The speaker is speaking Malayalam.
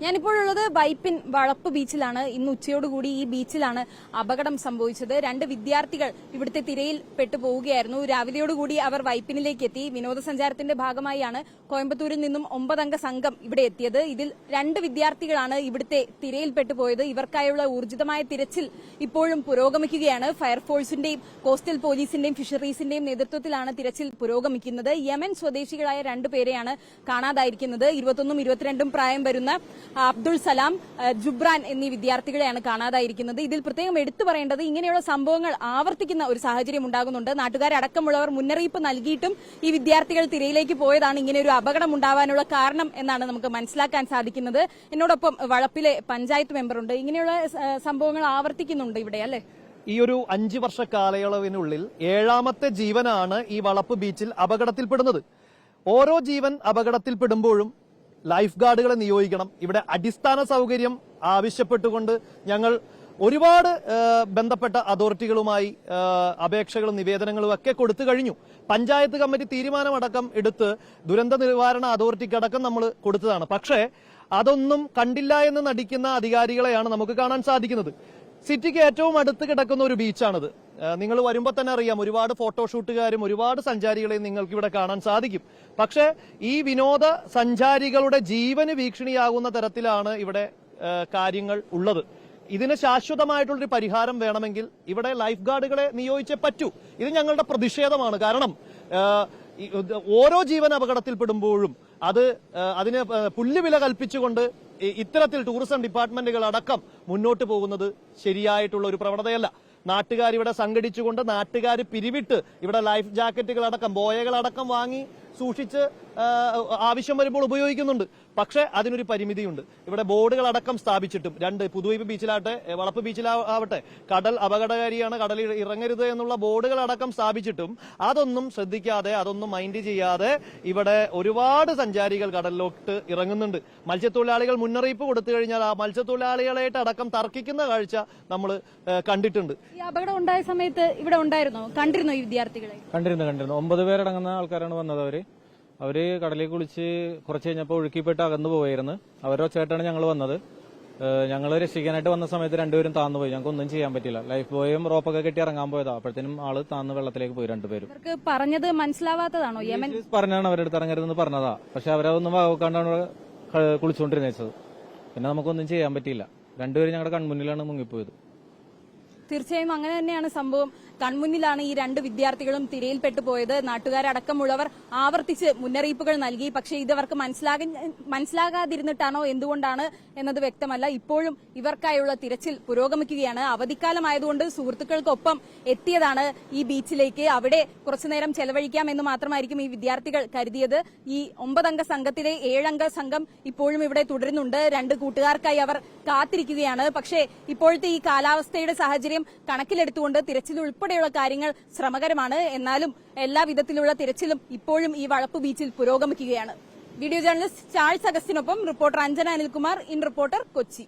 ഞാനിപ്പോഴുള്ളത് വൈപ്പിൻ വളപ്പ് ബീച്ചിലാണ്. ഇന്ന് ഉച്ചയോടുകൂടി ഈ ബീച്ചിലാണ് അപകടം സംഭവിച്ചത്. രണ്ട് വിദ്യാർത്ഥികൾ ഇവിടുത്തെ തിരയിൽ പെട്ടുപോവുകയായിരുന്നു. രാവിലെയോടുകൂടി അവർ വൈപ്പിനിലേക്ക് എത്തി. വിനോദസഞ്ചാരത്തിന്റെ ഭാഗമായാണ് കോയമ്പത്തൂരിൽ നിന്നും 9 അംഗ സംഘം ഇവിടെ എത്തിയത്. ഇതിൽ 2 വിദ്യാർത്ഥികളാണ് ഇവിടുത്തെ തിരയിൽ പെട്ടുപോയത്. ഇവർക്കായുള്ള ഊർജിതമായ തിരച്ചിൽ ഇപ്പോഴും പുരോഗമിക്കുകയാണ്. ഫയർഫോഴ്സിന്റെയും കോസ്റ്റൽ പോലീസിന്റെയും ഫിഷറീസിന്റെയും നേതൃത്വത്തിലാണ് തിരച്ചിൽ പുരോഗമിക്കുന്നത്. യമൻ സ്വദേശികളായ 2 പേരെയാണ് കാണാതായിരിക്കുന്നത്. 21ഉം 22ഉം പ്രായം വരുന്ന അബ്ദുൾ സലാം, ജുബ്രാൻ എന്നീ വിദ്യാർത്ഥികളെയാണ് കാണാതായിരിക്കുന്നത്. ഇതിൽ പ്രത്യേകം എടുത്തു പറയേണ്ടത് ഇങ്ങനെയുള്ള സംഭവങ്ങൾ ആവർത്തിക്കുന്ന ഒരു സാഹചര്യം ഉണ്ടാകുന്നുണ്ട്. നാട്ടുകാരടക്കമുള്ളവർ മുന്നറിയിപ്പ് നൽകിയിട്ടും ഈ വിദ്യാർത്ഥികൾ തിരയിലേക്ക് പോയതാണ് ഇങ്ങനെ ഒരു അപകടം ഉണ്ടാവാനുള്ള കാരണം എന്നാണ് നമുക്ക് മനസ്സിലാക്കാൻ സാധിക്കുന്നത്. എന്നോടൊപ്പം വളപ്പിലെ പഞ്ചായത്ത് മെമ്പറുണ്ട്. ഇങ്ങനെയുള്ള സംഭവങ്ങൾ ആവർത്തിക്കുന്നുണ്ട് ഇവിടെ, അല്ലേ? ഈ ഒരു 5 വർഷ കാലയളവിനുള്ളിൽ 7ാമത്തെ ജീവനാണ് ഈ വളപ്പ് ബീച്ചിൽ അപകടത്തിൽപ്പെടുന്നത്. ഓരോ ജീവൻ അപകടത്തിൽപ്പെടുമ്പോഴും ലൈഫ് ഗാർഡുകളെ നിയോഗിക്കണം. ഇവിടെ അടിസ്ഥാന സൗകര്യം ആവശ്യപ്പെട്ടുകൊണ്ട് ഞങ്ങൾ ഒരുപാട് ബന്ധപ്പെട്ട അതോറിറ്റികളുമായി അപേക്ഷകളും നിവേദനങ്ങളും ഒക്കെ കൊടുത്തു കഴിഞ്ഞു. പഞ്ചായത്ത് കമ്മിറ്റി തീരുമാനമടക്കം എടുത്ത് ദുരന്ത നിവാരണ അതോറിറ്റിക്കടക്കം നമ്മൾ കൊടുത്തതാണ്. പക്ഷേ അതൊന്നും കണ്ടില്ല എന്ന് നടിക്കുന്ന അധികാരികളെയാണ് നമുക്ക് കാണാൻ സാധിക്കുന്നത്. സിറ്റിക്ക് ഏറ്റവും അടുത്ത് കിടക്കുന്ന ഒരു ബീച്ചാണിത്. നിങ്ങൾ വരുമ്പോൾ തന്നെ അറിയാം, ഒരുപാട് ഫോട്ടോഷൂട്ടുകാരും ഒരുപാട് സഞ്ചാരികളെയും നിങ്ങൾക്ക് ഇവിടെ കാണാൻ സാധിക്കും. പക്ഷേ ഈ വിനോദ സഞ്ചാരികളുടെ ജീവന് ഭീഷണിയാകുന്ന തരത്തിലാണ് ഇവിടെ കാര്യങ്ങൾ ഉള്ളത്. ഇതിന് ശാശ്വതമായിട്ടുള്ളൊരു പരിഹാരം വേണമെങ്കിൽ ഇവിടെ ലൈഫ് ഗാർഡുകളെ നിയോഗിച്ചേ പറ്റൂ. ഇത് ഞങ്ങളുടെ പ്രതിഷേധമാണ്. കാരണം ഓരോ ജീവൻ അപകടത്തിൽപ്പെടുമ്പോഴും അതിന് പുല്ലുവില കൽപ്പിച്ചുകൊണ്ട് ഇത്തരത്തിൽ ടൂറിസം ഡിപ്പാർട്ട്മെന്റുകൾ അടക്കം മുന്നോട്ട് പോകുന്നത് ശരിയായിട്ടുള്ള ഒരു പ്രവണതയല്ല. നാട്ടുകാർ ഇവിടെ സംഘടിച്ചുകൊണ്ട് നാട്ടുകാർ പിരിവിട്ട് ഇവിടെ ലൈഫ് ജാക്കറ്റുകളടക്കം ബോയകളടക്കം വാങ്ങി സൂക്ഷിച്ച് ആവശ്യം വരുമ്പോൾ ഉപയോഗിക്കുന്നുണ്ട്. പക്ഷേ അതിനൊരു പരിമിതിയുണ്ട്. ഇവിടെ ബോർഡുകളടക്കം സ്ഥാപിച്ചിട്ടും പുതുവൈപ്പ് ബീച്ചിലാവട്ടെ വളപ്പ് ബീച്ചിലാവട്ടെ കടൽ അപകടകാരിയാണ്, കടലിൽ ഇറങ്ങരുത് എന്നുള്ള ബോർഡുകളടക്കം സ്ഥാപിച്ചിട്ടും അതൊന്നും ശ്രദ്ധിക്കാതെ അതൊന്നും മൈൻഡ് ചെയ്യാതെ ഇവിടെ ഒരുപാട് സഞ്ചാരികൾ കടലിലോട്ട് ഇറങ്ങുന്നുണ്ട്. മത്സ്യത്തൊഴിലാളികൾ മുന്നറിയിപ്പ് കൊടുത്തു കഴിഞ്ഞാൽ ആ മത്സ്യത്തൊഴിലാളികളായിട്ട് അടക്കം തർക്കിക്കുന്ന കാഴ്ച നമ്മൾ കണ്ടിട്ടുണ്ട്. ഈ അപകടം ഉണ്ടായ സമയത്ത് ഇവിടെ ഉണ്ടായിരുന്നോ? കണ്ടിരുന്നോ ഈ വിദ്യാർത്ഥികളെ? കണ്ടിരുന്നു. 9 പേരടങ്ങുന്ന ആൾക്കാരാണ് വന്നത്. അവര് കടലിൽ കുളിച്ച് കുറച്ച് കഴിഞ്ഞപ്പോൾ ഒഴുക്കിപ്പെട്ട് അകന്നു പോയായിരുന്നു. അവരോ ചേട്ടാണ് ഞങ്ങൾ വന്നത്. ഞങ്ങൾ രക്ഷിക്കാനായിട്ട് വന്ന സമയത്ത് 2 പേരും താന്നുപോയി. ഞങ്ങൾക്ക് ഒന്നും ചെയ്യാൻ പറ്റില്ല. ലൈഫ് ബോയും റോപ്പൊക്കെ കെട്ടി ഇറങ്ങാൻ പോയതാ. അപ്പോഴത്തേനും ആള് താന്ന് വെള്ളത്തിലേക്ക് പോയി. 2 പേരും. പറഞ്ഞത് മനസ്സിലാവാത്തതാണോ? യമൻ പറഞ്ഞാണ് അവരുടെ ഇറങ്ങരുതെന്ന് പറഞ്ഞതാ. പക്ഷെ അവരതൊന്നും വാക്കാണ്ടാണ് കുളിച്ചുകൊണ്ടിരുന്നത്. പിന്നെ നമുക്കൊന്നും ചെയ്യാൻ പറ്റിയില്ല. 2 പേരും ഞങ്ങളുടെ കൺമുന്നിലാണ് മുങ്ങിപ്പോയത്. തീർച്ചയായും അങ്ങനെ തന്നെയാണ് സംഭവം. കൺമുന്നിലാണ് ഈ 2 വിദ്യാർത്ഥികളും തിരയിൽപ്പെട്ടു പോയത്. നാട്ടുകാരടക്കമുള്ളവർ ആവർത്തിച്ച് മുന്നറിയിപ്പുകൾ നൽകി. പക്ഷേ ഇതവർക്ക് മനസ്സിലാകാതിരുന്നിട്ടാണോ എന്തുകൊണ്ടാണ് എന്നത് വ്യക്തമല്ല. ഇപ്പോഴും ഇവർക്കായുള്ള തിരച്ചിൽ പുരോഗമിക്കുകയാണ്. അവധിക്കാലമായതുകൊണ്ട് സുഹൃത്തുക്കൾക്കൊപ്പം എത്തിയതാണ് ഈ ബീച്ചിലേക്ക്. അവിടെ കുറച്ചുനേരം ചെലവഴിക്കാം എന്ന് മാത്രമായിരിക്കും ഈ വിദ്യാർത്ഥികൾ കരുതിയത്. ഈ 9 അംഗ സംഘത്തിലെ 7 അംഗ സംഘം ഇപ്പോഴും ഇവിടെ തുടരുന്നുണ്ട്. 2 കൂട്ടുകാർക്കായി അവർ കാത്തിരിക്കുകയാണ്. പക്ഷേ ഇപ്പോഴത്തെ ഈ കാലാവസ്ഥയുടെ സാഹചര്യം കണക്കിലെടുത്തുകൊണ്ട് തിരച്ചിൽ ഉൾപ്പെടെയുള്ള കാര്യങ്ങൾ ശ്രമകരമാണ്. എന്നാലും എല്ലാ വിധത്തിലുള്ള തിരച്ചിലും ഇപ്പോഴും ഈ വളപ്പ് ബീച്ചിൽ പുരോഗമിക്കുകയാണ്. വീഡിയോ ജേർണലിസ്റ്റ് ചാൾസ് അഗസ്റ്റിനൊപ്പം reporter Anjana Anilkumar, in reporter, Kochi.